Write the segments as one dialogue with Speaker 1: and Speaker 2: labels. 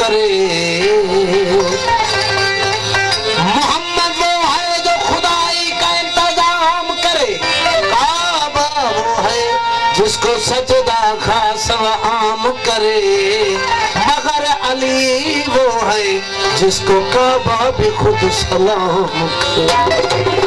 Speaker 1: करे। मोहम्मद वो है जो खुदाई का इंतजाम करे। काबा वो है जिसको सजदा खास व आम करे। मगर अली वो है जिसको काबा भी खुद सलाम करे।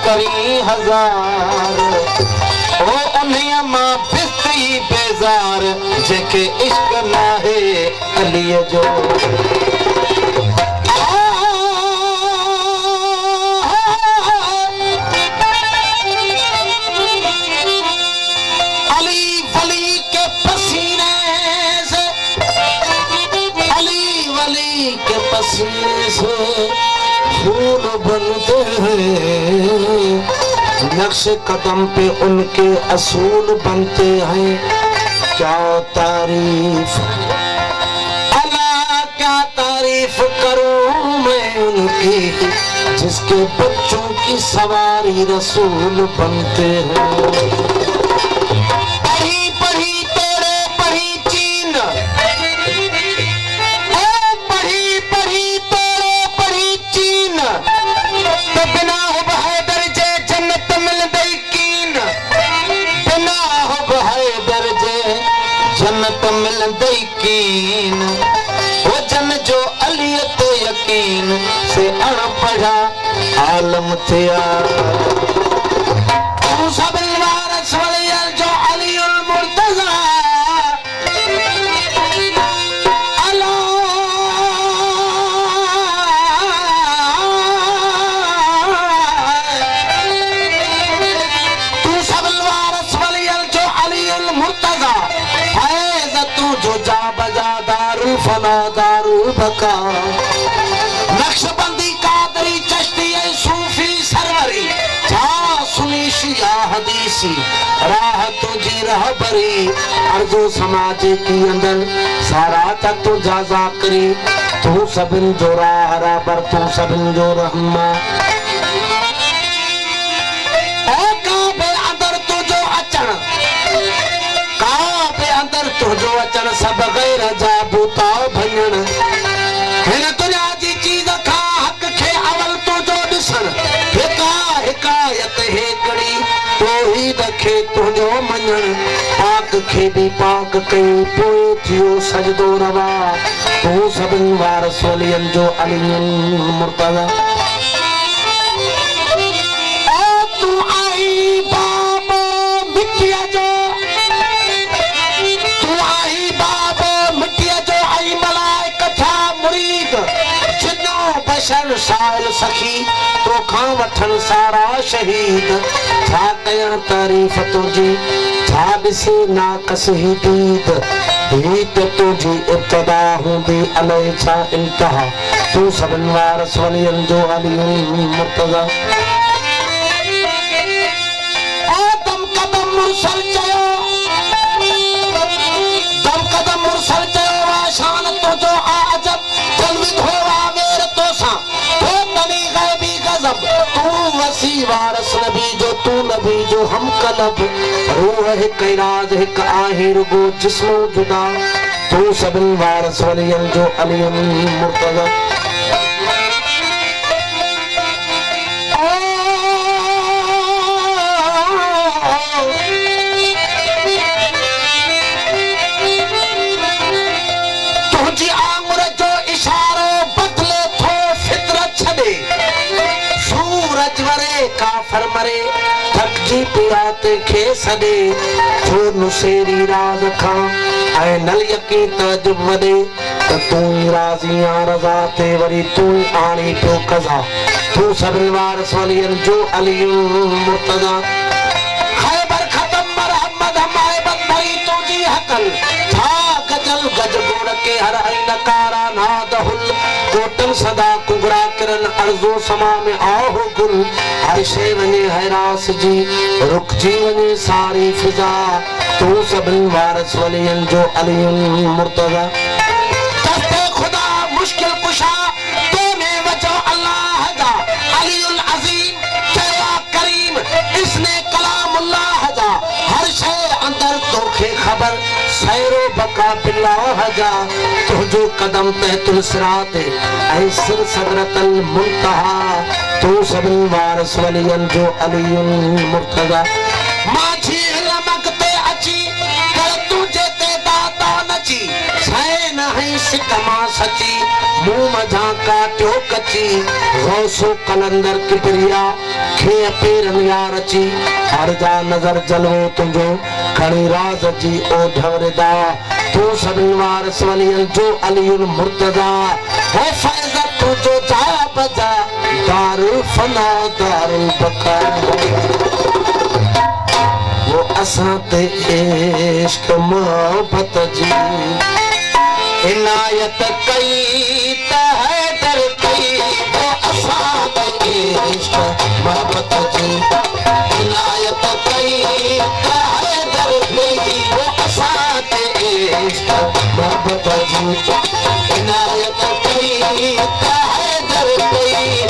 Speaker 1: करी हजार ओ उन्हें मां बिस्तरी बेजार जेके इश्क नाहे अली जो। अली वली के पसीने से, अली वली के पसीने से फूल बनते हैं। नक्श कदम पे उनके असूल बनते हैं। क्या तारीफ अल्लाह, क्या तारीफ करूं मैं उनकी जिसके बच्चों की सवारी रसूल बनते हैं। वो जन जो अलियत यकीन से अनपढ़ा आलम थिया। तू सब वारस वलियल जो अलीउल मुर्तज़ा। तू सब वारस वलियल जो अलीउल मुर्तज़ा। तू जो जा बजा दारुल फना दारुल बका। नक्शबंदी कादरी चिश्ती सूफी सरवरी जा सुनी शिया हदीसी राह तुझी रहबरी। अर्जो समाज की अंदर सारा तू जा जाकरी। तू सबिन जो राह राबर तू सबिन जो रहमा। तुझो अचन सब गैर जा बूता भञण। हिन दुनिया जी चीज खा हक खे अवल तुझो ॾिसण। हिकायत हेकड़ी तो ही रखे तुझो मञण। पाक खे भी पाक कई पोइ थियो सजदो रवा। तू सभिनी वारस वलियन जो अलीउल मुर्तज़ा। तू आई बाबा मिट्टीअ जो, साल सखी तो खां वठन सारा शहीद। छा कयां तारीफ़ तुझी छा ॾिसे नाकस ही दीद। दीद तुझी इब्तिदा हूंदी अलाए छा इंतहा। तू सभिनी वारस वलियन जो अलीउल मुर्तज़ा। दम कदम मुरसल चयो, दम कदम मुरसल चयो वा शान तुझो आजब। जल्दी धोवा मेर तोसा तू वसी वारस नबी जो, तू नबी जो हम कलब। रूह हिक राज हिक आहे रुगो जिस्मो जुदा। तू सभिनी वारस वलियन जो अलीउल मुर्तज़ा। तुझी आंगुर जो इशारो बदले थो फितरत छॾे। सूरज वरे काफर मरे थकजी पिया तंहिंखे सॾे। छो नुसेरी राज खां ऐं नल यकीन तजुब वॾे। त तूं ई राज़ी आ रज़ा ते वरी तूं ई आणी पियो कज़ा। तू सभिनी वारस वलियन जो अलीउल मुर्तज़ा। खैबर ख़तम मरहमद हमायबत भई तुझी हकल। था गजल गज गोड़ के हर आई नकारा नादहुल। कोटन सदा कुगड़ा किरन अर्जो समा में आओ गुल हर शे वने हैरास जी रुकजी वने सारी फिजा तू सबिन वारस वलियन जो अलीउल मुर्तजा दस्ते खुदा मुश्किल कुशा तो में वजह अल्लाह दा अलीउल अजीम क्या करीम इसने कलामुल्लाह दा हर शे अंदर तोखे खबर सैरो बका बिल्लाह जा तुझो कदम तहतुल सिरात ऐ सिर सदरतल मुंतहा तू सबिन वारस वलियन जो अलीउल मुर्तजा माझी लमकते अची कर तुझे ते दाता नची सै नहीं सिकमा सची मुंह मझा काट्यो कची गौसो कलंदर किबरिया खे पेरन यार अची हर जा नजर जलवो तुझो खणी राज जी ओ ढवरदा तू सबिन वारस वलियन जो अलीउल मुर्तजा हो फैज़ तुझो जा बजा दारुल फना दारुल बका वो असां ते इश्क मोहब्बत जी इनायत कई त हैदर कई वो असां ते इश्क मोहब्बत जी इनायत कई त हैदर कई वो असां ते इश्क मोहब्बत जी इनायत कई त हैदर कई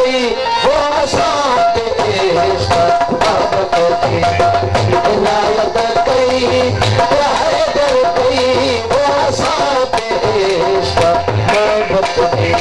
Speaker 1: कई वो साथ इश्क मोहब्बत की इनायत कई हैदर कई वो साथ इश्क मोहब्बत की